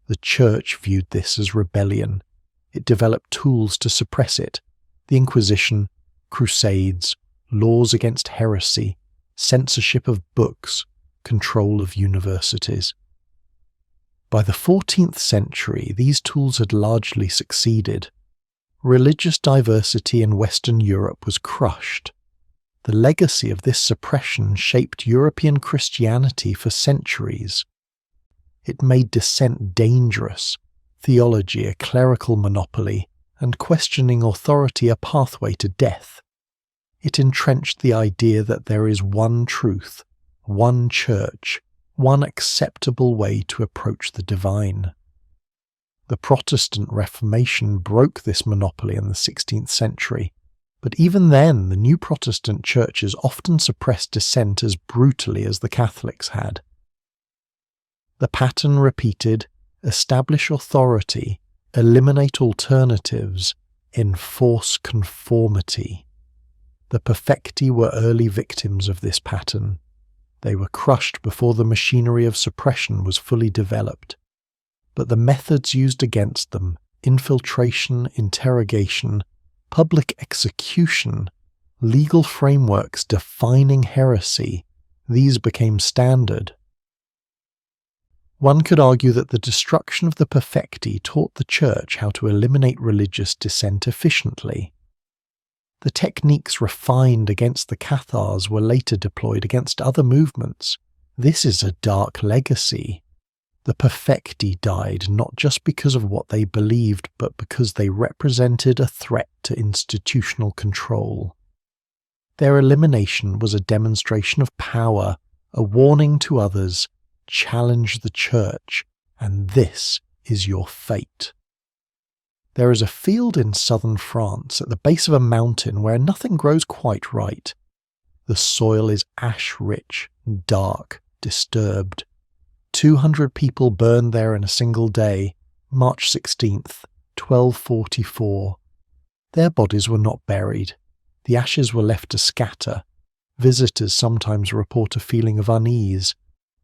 A: The Church viewed this as rebellion. It developed tools to suppress it: the Inquisition, crusades, laws against heresy, censorship of books, control of universities. By the 14th century, these tools had largely succeeded. Religious diversity in Western Europe was crushed. The legacy of this suppression shaped European Christianity for centuries. It made dissent dangerous, theology a clerical monopoly, and questioning authority a pathway to death. It entrenched the idea that there is one truth, one church, one acceptable way to approach the divine. The Protestant Reformation broke this monopoly in the 16th century, but even then the new Protestant churches often suppressed dissent as brutally as the Catholics had. The pattern repeated: establish authority, eliminate alternatives, enforce conformity. The Perfecti were early victims of this pattern. They were crushed before the machinery of suppression was fully developed. But the methods used against them, infiltration, interrogation, public execution, legal frameworks defining heresy, these became standard. One could argue that the destruction of the Perfecti taught the Church how to eliminate religious dissent efficiently. The techniques refined against the Cathars were later deployed against other movements. This is a dark legacy. The Perfecti died not just because of what they believed, but because they represented a threat to institutional control. Their elimination was a demonstration of power, a warning to others: challenge the Church, and this is your fate. There is a field in southern France at the base of a mountain where nothing grows quite right. The soil is ash-rich, dark, disturbed. 200 people burned there in a single day, March 16th, 1244. Their bodies were not buried. The ashes were left to scatter. Visitors sometimes report a feeling of unease,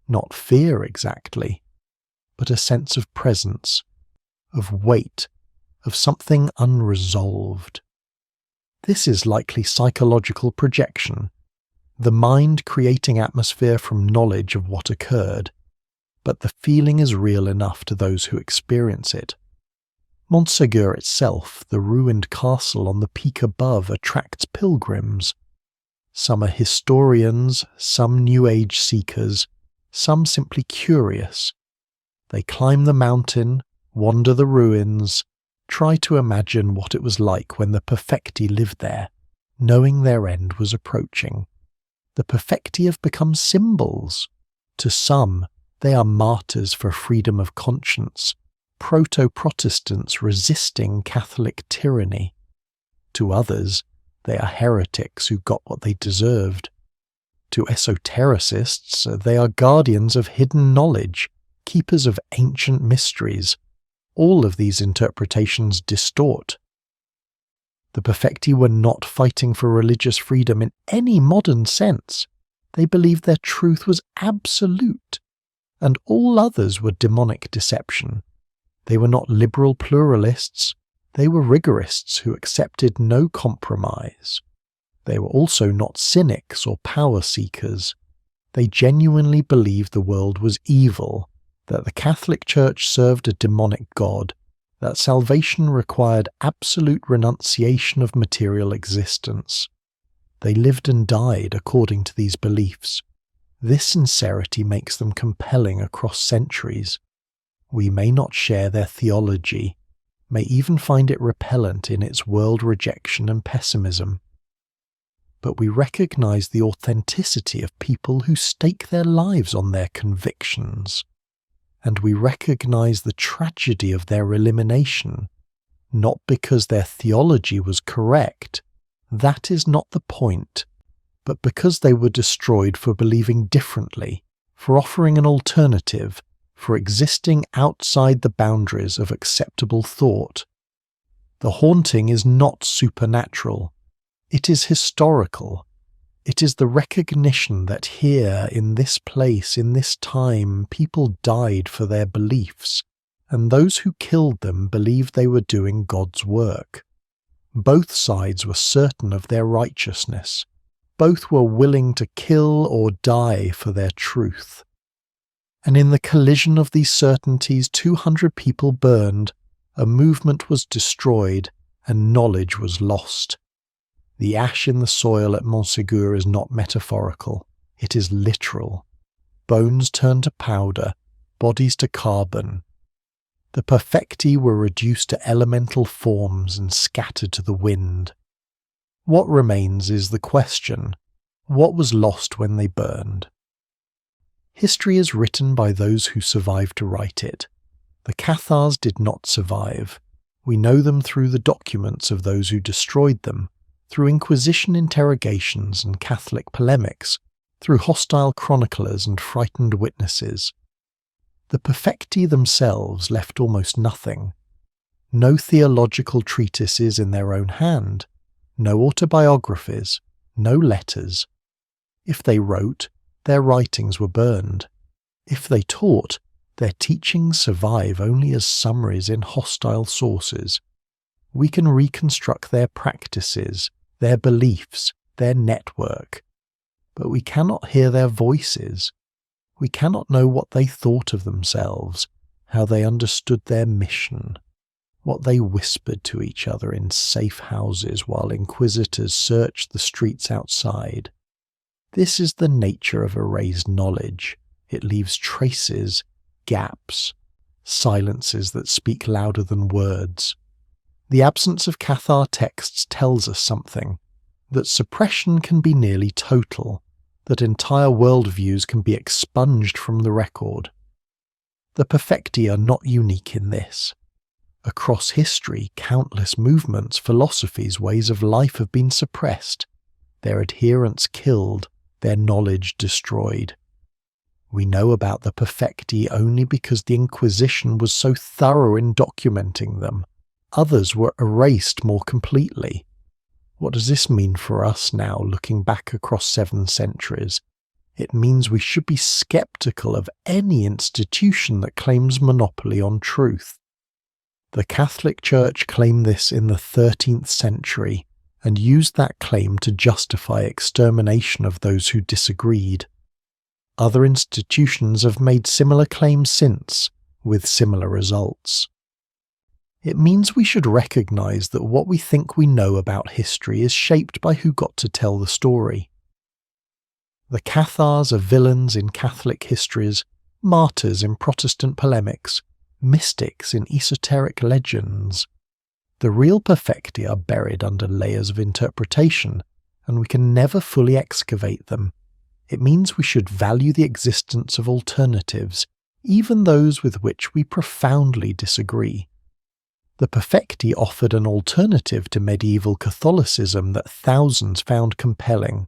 A: not fear exactly, but a sense of presence, of weight, of something unresolved. This is likely psychological projection, the mind creating atmosphere from knowledge of what occurred, but the feeling is real enough to those who experience it. Montségur itself, the ruined castle on the peak above, attracts pilgrims. Some are historians, some New Age seekers, some simply curious. They climb the mountain, wander the ruins, try to imagine what it was like when the Perfecti lived there, knowing their end was approaching. The Perfecti have become symbols. To some, they are martyrs for freedom of conscience, proto-Protestants resisting Catholic tyranny. To others, they are heretics who got what they deserved. To esotericists, they are guardians of hidden knowledge, keepers of ancient mysteries. All of these interpretations distort. The Perfecti were not fighting for religious freedom in any modern sense. They believed their truth was absolute, and all others were demonic deception. They were not liberal pluralists. They were rigorists who accepted no compromise. They were also not cynics or power seekers. They genuinely believed the world was evil, that the Catholic Church served a demonic god, that salvation required absolute renunciation of material existence. They lived and died according to these beliefs. This sincerity makes them compelling across centuries. We may not share their theology, may even find it repellent in its world rejection and pessimism. But we recognize the authenticity of people who stake their lives on their convictions. And we recognize the tragedy of their elimination, not because their theology was correct, that is not the point, but because they were destroyed for believing differently, for offering an alternative, for existing outside the boundaries of acceptable thought. The haunting is not supernatural, it is historical. It is the recognition that here, in this place, in this time, people died for their beliefs, and those who killed them believed they were doing God's work. Both sides were certain of their righteousness. Both were willing to kill or die for their truth. And in the collision of these certainties, 200 people burned, a movement was destroyed, and knowledge was lost. The ash in the soil at Montségur is not metaphorical, it is literal. Bones turned to powder, bodies to carbon. The Perfecti were reduced to elemental forms and scattered to the wind. What remains is the question, what was lost when they burned? History is written by those who survived to write it. The Cathars did not survive. We know them through the documents of those who destroyed them, through Inquisition interrogations and Catholic polemics, through hostile chroniclers and frightened witnesses. The Perfecti themselves left almost nothing. No theological treatises in their own hand, no autobiographies, no letters. If they wrote, their writings were burned. If they taught, their teachings survive only as summaries in hostile sources. We can reconstruct their practices, their beliefs, their network. But we cannot hear their voices. We cannot know what they thought of themselves, how they understood their mission, what they whispered to each other in safe houses while inquisitors searched the streets outside. This is the nature of erased knowledge. It leaves traces, gaps, silences that speak louder than words. The absence of Cathar texts tells us something, that suppression can be nearly total, that entire worldviews can be expunged from the record. The Perfecti are not unique in this. Across history, countless movements, philosophies, ways of life have been suppressed, their adherents killed, their knowledge destroyed. We know about the Perfecti only because the Inquisition was so thorough in documenting them. Others were erased more completely. What does this mean for us now, looking back across 7 centuries? It means we should be skeptical of any institution that claims monopoly on truth. The Catholic Church claimed this in the 13th century and used that claim to justify extermination of those who disagreed. Other institutions have made similar claims since, with similar results. It means we should recognize that what we think we know about history is shaped by who got to tell the story. The Cathars are villains in Catholic histories, martyrs in Protestant polemics, mystics in esoteric legends. The real Perfecti are buried under layers of interpretation, and we can never fully excavate them. It means we should value the existence of alternatives, even those with which we profoundly disagree. The Perfecti offered an alternative to medieval Catholicism that thousands found compelling.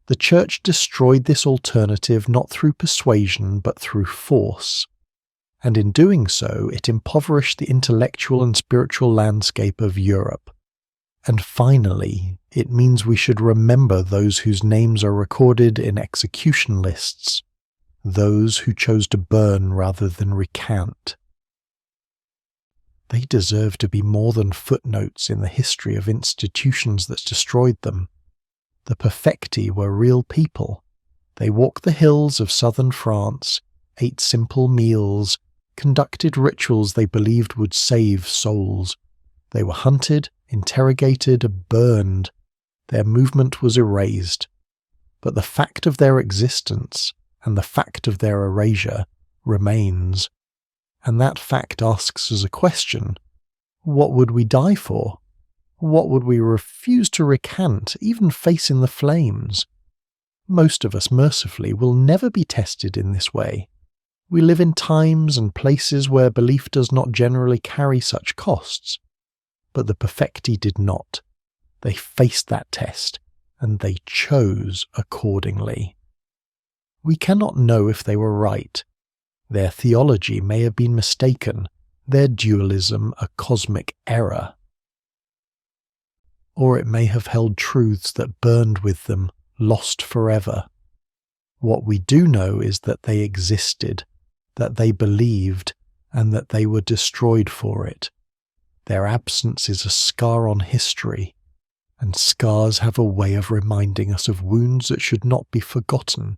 A: The Church destroyed this alternative not through persuasion but through force, and in doing so it impoverished the intellectual and spiritual landscape of Europe. And finally, it means we should remember those whose names are recorded in execution lists, those who chose to burn rather than recant. They deserve to be more than footnotes in the history of institutions that destroyed them. The Perfecti were real people. They walked the hills of southern France, ate simple meals, conducted rituals they believed would save souls. They were hunted, interrogated, burned. Their movement was erased. But the fact of their existence and the fact of their erasure remains. And that fact asks us a question. What would we die for? What would we refuse to recant, even face in the flames? Most of us, mercifully, will never be tested in this way. We live in times and places where belief does not generally carry such costs. But the Perfecti did not. They faced that test, and they chose accordingly. We cannot know if they were right. Their theology may have been mistaken, their dualism a cosmic error. Or it may have held truths that burned with them, lost forever. What we do know is that they existed, that they believed, and that they were destroyed for it. Their absence is a scar on history, and scars have a way of reminding us of wounds that should not be forgotten.